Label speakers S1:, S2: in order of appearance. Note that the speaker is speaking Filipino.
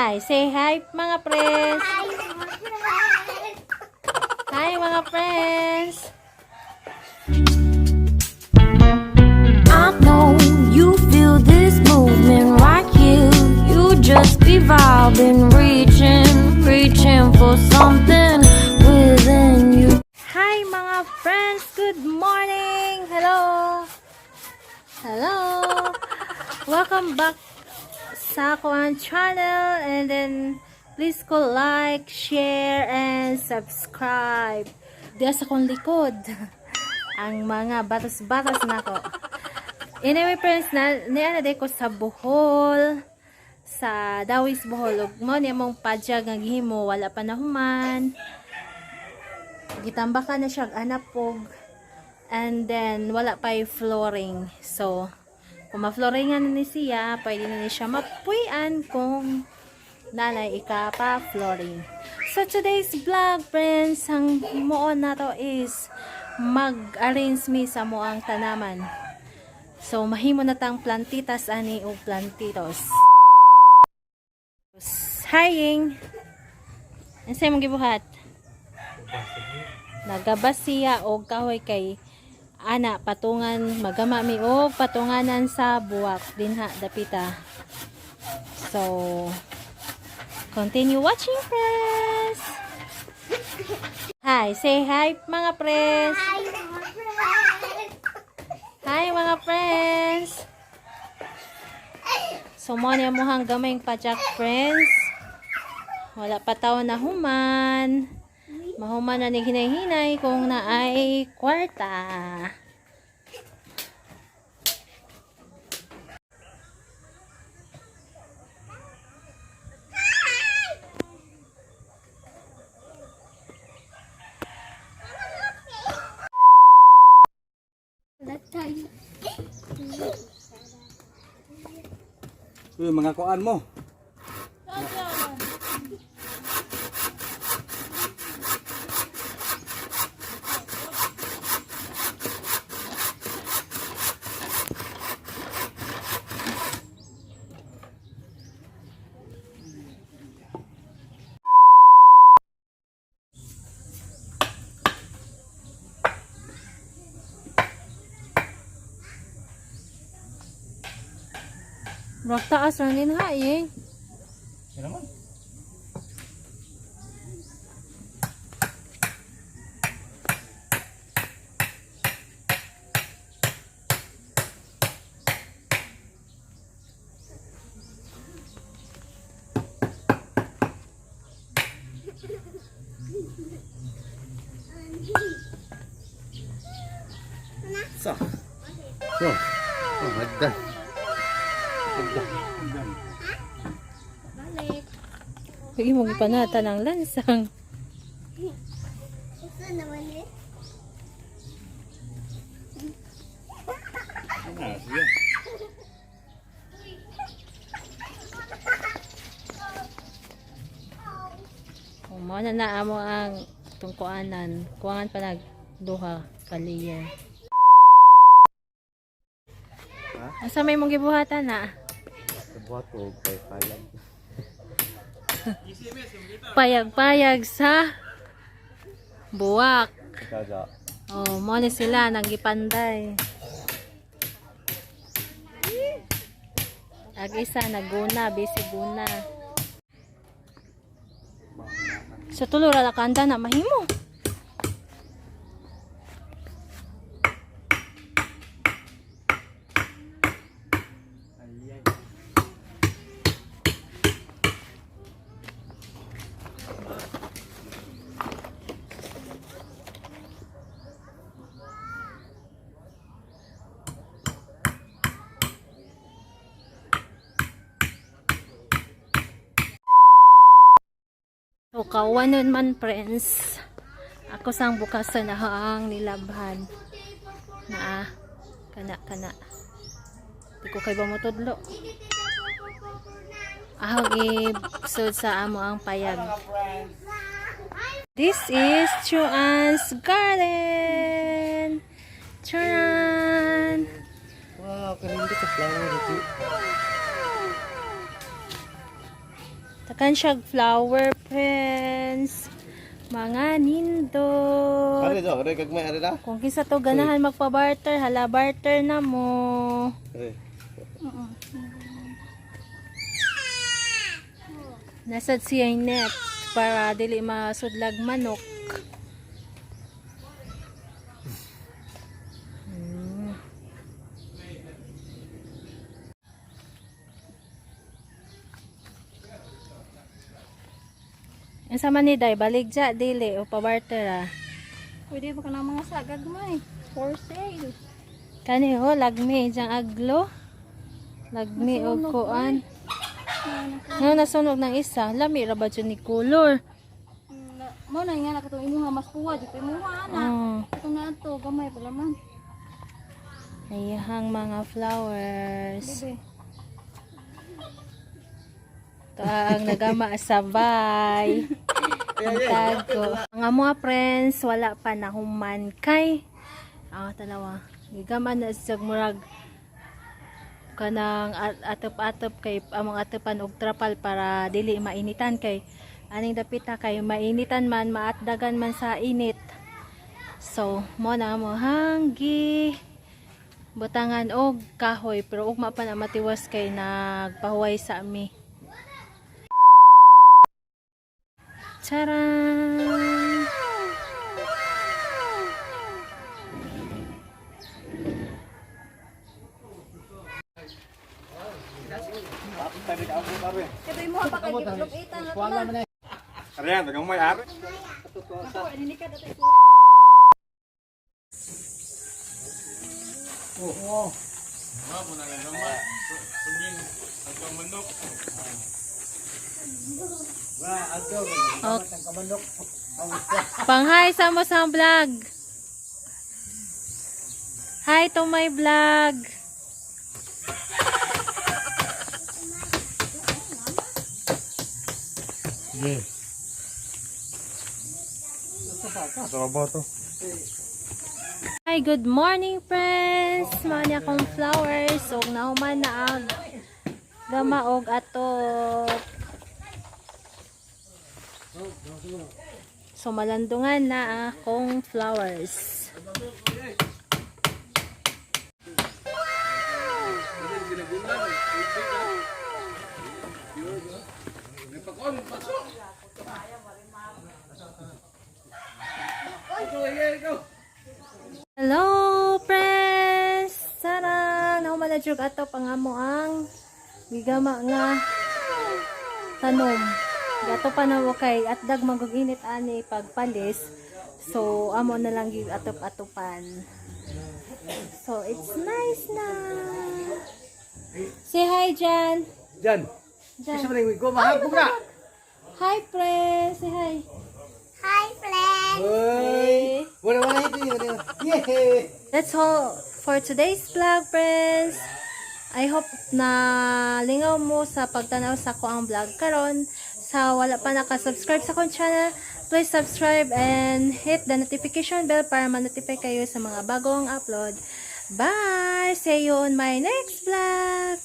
S1: Hi, say hi mga friends. Hi mga friends.
S2: I know you feel this movement right here. You just be vibing, reaching for something within you.
S1: Hi mga friends. Good morning. Hello. Hello. Welcome back sa akong channel, and then please ko like, share, and subscribe. Diya sa akong likod ang mga batas-batas na ko. Anyway friends, niya ko sa Bohol, sa Dawis Bohol. Ug mo niya mong padyag nga gihimo, wala pa nahuman. Gitambakan na siya anapog, and then wala pa flooring. So kung ma-flooringan ni siya, pwede na siya mapuyan kung nanay ikapa-flooring. So today's vlog friends, ang moon na to is mag-arrange me sa moang tanaman. So mahimo na tang plantitas ani o plantitos. Haying. Unsay mong gibuhat? Nagabas siya og kahoy kay ana patungan magama mi og patunganan sa buwak dinha dapita. So continue watching friends. Hi, say hi mga friends. Hi mga friends. So mo niya mohang gamay pajak friends. Wala pa taon na human. Mahuman na ni hinay-hinay kung naay kwarta.
S3: Mga kuan mo.
S1: Brak taas lang din ha eh.
S3: Yan naman. So. So. Oh, magda.
S1: Pagi mo gipanata ng lansang. Mao na naamo ang tungkuanan. Kuangan pa nagduha kaliya. Asa may mong gibuhatan na?
S3: Buhat ko kay payag.
S1: Payag-payag sa buwak.
S3: Kaga.
S1: Oh, mo ni sila nagipanday. Ag isa naguna, busy guna. Sa tulo ra kanda na mahimo. So, kawanon man friends. Ako sang bukasan na ang nilabhan. Na kana. Di ko kay ba mo tudlo. Ahog ibsod sa amo ang payag. This is Chuan's garden. Chuan.
S3: Wow, kanindi ka flower dito.
S1: Takan siya flower friends. Mga nindot.
S3: Ari do, ari kag may ari da.
S1: Kung kinsa to ganahan magpa-barter, hala barter na mo.
S3: Ari.
S1: Nasad siya yung net para dili masudlag manok. Ang sama ni Day, baligja dili o pa-barter ah.
S4: Pwede ba ka ng mga sagag mo eh. For sale.
S1: Kani ho, lagmi diyang aglo. Lagmi o kuan. Nga nasunog ng isa, lami ra ba dyan ni color?
S4: Mo na nga nakatong imuha mas puwa. Dito imuha na. Ito na ito. Gamay pala man.
S1: Ayahang mga flowers.
S4: Bebe.
S1: Ito ang nagama sabay. Ang tago. Ang mga friends, wala pa na human kay. Tanawa. Gigama na sa murag kanang atop-atop kay among atopan og trapal para dili mainitan kay aning dapita kay mainitan man maatdagan man sa init. So mo na mo hanggi butangan og kahoy pero ugma pa na matiwas kay nagpahuway sa ami. Charan!
S4: Ito imuha pa kay giplupitan na ito na.
S3: Ari yan, tagang may ari.
S4: Ako, ninikad ito ito.
S1: Pang-hi sa mo sa vlog. Hi to my vlog.
S3: Yes. Sa boto.
S1: Hi, good morning friends. Mani akong flowers og nauman na ag gama og atot. So malandungan na akong flowers. Hello friends. Sana nauman na jud ato pangamo ang gigama nga tanom. Gato pa na mo kay atdag magug-init ani pagpalis. So amo na lang gyud atop-atopan. So it's nice na. Say hi Jan.
S3: Jan.
S1: Jan.
S3: Isa man go mahagom na.
S1: Hi friends. Say hi.
S4: Hi, friend!
S3: Hoy. Wala ito. Yay.
S1: That's all for today's vlog friends. I hope na lingaw mo sa pagtanaw sa ko ang vlog karon. Sa wala pa naka-subscribe sa akong channel, please subscribe and hit the notification bell para ma-notify kayo sa mga bagong upload. Bye! See you on my next vlog!